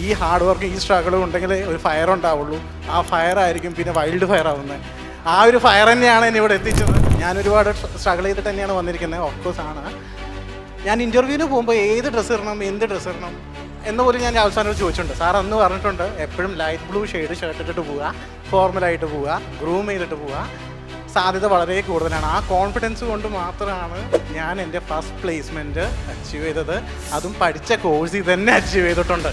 ഈ hard work ഈ സ്ട്രഗിളും ഉണ്ടെങ്കിൽ ഒരു ഫയർ ഉണ്ടാവുള്ളൂ. ആ ഫയർ ആയിരിക്കും പിന്നെ വൈൽഡ് ഫയർ ആവുന്നത്. ആ ഒരു ഫയർ തന്നെയാണ് എന്നെ ഇവിടെ എത്തിച്ചത്. ഞാൻ ഒരുപാട് സ്ട്രഗിൾ ചെയ്തിട്ട് തന്നെയാണ് വന്നിരിക്കുന്നത്. ഓഫ്കോഴ്സ് ആണ്. ഞാൻ ഇൻ്റർവ്യൂവിന് പോകുമ്പോൾ ഏത് ഡ്രസ്സ് ഇടണം, എന്ത് ഡ്രസ്സ് ഇടണം എന്ന് പോലും ഞാൻ അവസാനം ചോദിച്ചിട്ടുണ്ട്. സാർ അന്ന് പറഞ്ഞിട്ടുണ്ട് എപ്പോഴും ലൈറ്റ് ബ്ലൂ ഷെയ്ഡ് ഷർട്ട് ഇട്ടിട്ട് പോവുക, ഫോർമലായിട്ട് പോവുക, ഗ്രൂം ചെയ്തിട്ട് പോവുക. സാധ്യത വളരെ കൂടുതലാണ്. ആ കോൺഫിഡൻസ് കൊണ്ട് മാത്രമാണ് ഞാൻ എൻ്റെ ഫസ്റ്റ് പ്ലേസ്മെൻറ്റ് അച്ചീവ് ചെയ്തത്. അതും പഠിച്ച കോഴ്സിൽ തന്നെ അച്ചീവ് ചെയ്തിട്ടുണ്ട്.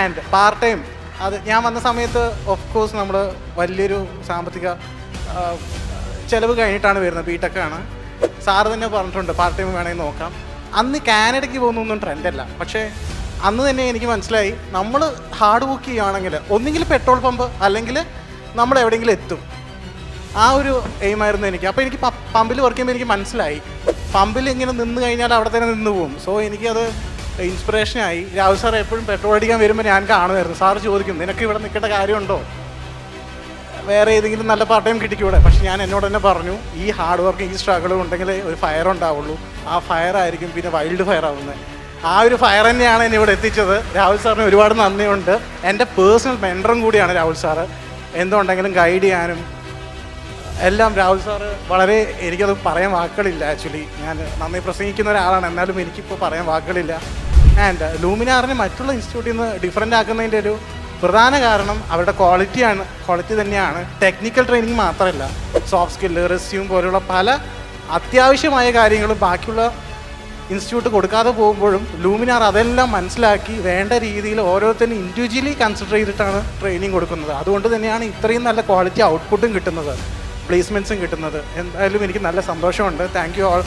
ആൻഡ് പാർട്ട് ടൈം അത് ഞാൻ വന്ന സമയത്ത് ഓഫ് കോഴ്സ് നമ്മൾ വലിയൊരു സാമ്പത്തിക ചിലവ് കഴിഞ്ഞിട്ടാണ് വരുന്നത്. ബിടെക്കാണ്. സാറ് തന്നെ പറഞ്ഞിട്ടുണ്ട് പാർട്ട് ടൈം വേണമെങ്കിൽ നോക്കാം. അന്ന് കാനഡയ്ക്ക് പോകുന്നൊന്നും ട്രെൻഡല്ല. പക്ഷേ അന്ന് തന്നെ എനിക്ക് മനസ്സിലായി നമ്മൾ ഹാർഡ് വർക്ക് ചെയ്യുകയാണെങ്കിൽ ഒന്നുകിൽ പെട്രോൾ പമ്പ് അല്ലെങ്കിൽ നമ്മൾ എവിടെയെങ്കിലും എത്തും. ആ ഒരു എയിമായിരുന്നു എനിക്ക്. അപ്പോൾ എനിക്ക് പമ്പിൽ വർക്ക് ചെയ്യുമ്പോൾ എനിക്ക് മനസ്സിലായി പമ്പിൽ ഇങ്ങനെ നിന്ന് കഴിഞ്ഞാൽ അവിടെ തന്നെ നിന്ന് പോകും. സോ എനിക്കത് ഇൻസ്പിറേഷനായി. രാഹുൽ സാർ എപ്പോഴും പെട്രോൾ അടിക്കാൻ വരുമ്പോൾ ഞാൻ കാണുമായിരുന്നു. സാറ് ചോദിക്കും നിനക്ക് ഇവിടെ നിൽക്കേണ്ട കാര്യമുണ്ടോ, വേറെ ഏതെങ്കിലും നല്ല പാർട്ട് ടൈം കിട്ടിക്കൂടെ? പക്ഷെ ഞാൻ എന്നോട് തന്നെ പറഞ്ഞു ഈ ഹാർഡ് വർക്ക് ഈ സ്ട്രഗിളും ഉണ്ടെങ്കിൽ ഒരു ഫയർ ഉണ്ടാവുള്ളൂ. ആ ഫയർ ആയിരിക്കും പിന്നെ വൈൽഡ് ഫയർ ആവുന്നത്. ആ ഒരു ഫയർ തന്നെയാണ് എന്നെ ഇവിടെ എത്തിച്ചത്. രാഹുൽ സാറിന് ഒരുപാട് നന്ദിയുണ്ട്. എൻ്റെ പേഴ്സണൽ മെൻറ്ററും കൂടിയാണ് രാഹുൽ സാറ്. എന്തുണ്ടെങ്കിലും ഗൈഡ് ചെയ്യാനും എല്ലാം രാഹുൽ സാറ് വളരെ, എനിക്കത് പറയാൻ വാക്കുകളില്ല. ആക്ച്വലി ഞാൻ നന്നായി പ്രസംഗിക്കുന്ന ഒരാളാണ്, എന്നാലും എനിക്കിപ്പോൾ പറയാൻ വാക്കുകളില്ല. ആൻഡ് ലൂമിനാറിനെ മറ്റുള്ള ഇൻസ്റ്റിറ്റ്യൂട്ടിൽ നിന്ന് ഡിഫറൻ്റ് ആക്കുന്നതിൻ്റെ ഒരു പ്രധാന കാരണം അവരുടെ ക്വാളിറ്റി തന്നെയാണ്. ടെക്നിക്കൽ ട്രെയിനിങ് മാത്രമല്ല, സോഫ്റ്റ് സ്കില്ല്, റെസ്യൂം പോലുള്ള പല അത്യാവശ്യമായ കാര്യങ്ങളും ബാക്കിയുള്ള ഇൻസ്റ്റിറ്റ്യൂട്ട് കൊടുക്കാതെ പോകുമ്പോഴും ലൂമിനാർ അതെല്ലാം മനസ്സിലാക്കി വേണ്ട രീതിയിൽ ഓരോരുത്തരും ഇൻഡിവിജ്വലി കൺസിഡർ ചെയ്തിട്ടാണ് ട്രെയിനിങ് കൊടുക്കുന്നത്. അതുകൊണ്ട് തന്നെയാണ് ഇത്രയും നല്ല ക്വാളിറ്റി ഔട്ട്പുട്ടും കിട്ടുന്നത്, പ്ലേസ്മെൻറ്റ്സും കിട്ടുന്നത്. എന്തായാലും എനിക്ക് നല്ല സന്തോഷമുണ്ട്. Thank you all.